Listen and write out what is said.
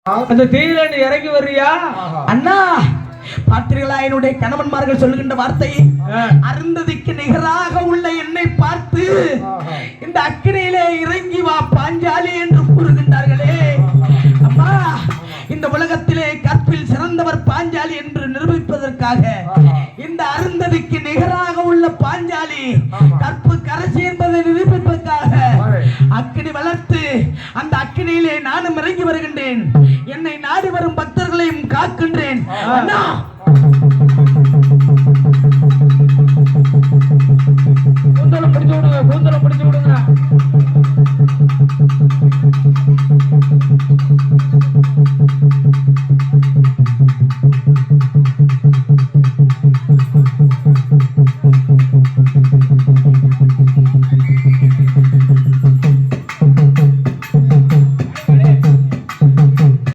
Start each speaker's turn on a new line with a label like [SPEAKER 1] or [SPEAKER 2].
[SPEAKER 1] அந்த தீயில நீ இறங்கி வர்றியா?
[SPEAKER 2] அண்ணா பார்த்தீர்களா என்னுடைய கணவன்மார்கள் சொல்லுகின்ற வார்த்தை? அருந்ததிக்கு நிகராக உள்ள என்னை பார்த்து இந்த அக்கினியிலே இறங்கி வா பாஞ்சாலி என்று கூறுகின்றார்களே. அம்மா, இந்த உலகத்திலே கற்பில் சிறந்தவர் பாஞ்சாலி என்று நிரூபிப்பதற்காக இந்த அருந்ததிக்கு நிகராக உள்ள பாஞ்சாலி கற்பு கரசி என்பதை நிரூபிப்பதற்காக அக்கினி வளர்த்து அந்த அக்கினியிலே நானும் இறங்கி வருகின்றேன். என்னை நாடி வரும் பக்தர்களையும் காக்கின்றேன். அண்ணா,
[SPEAKER 1] கூந்தலம் பிடிச்சு விடுங்க, கூந்தலம்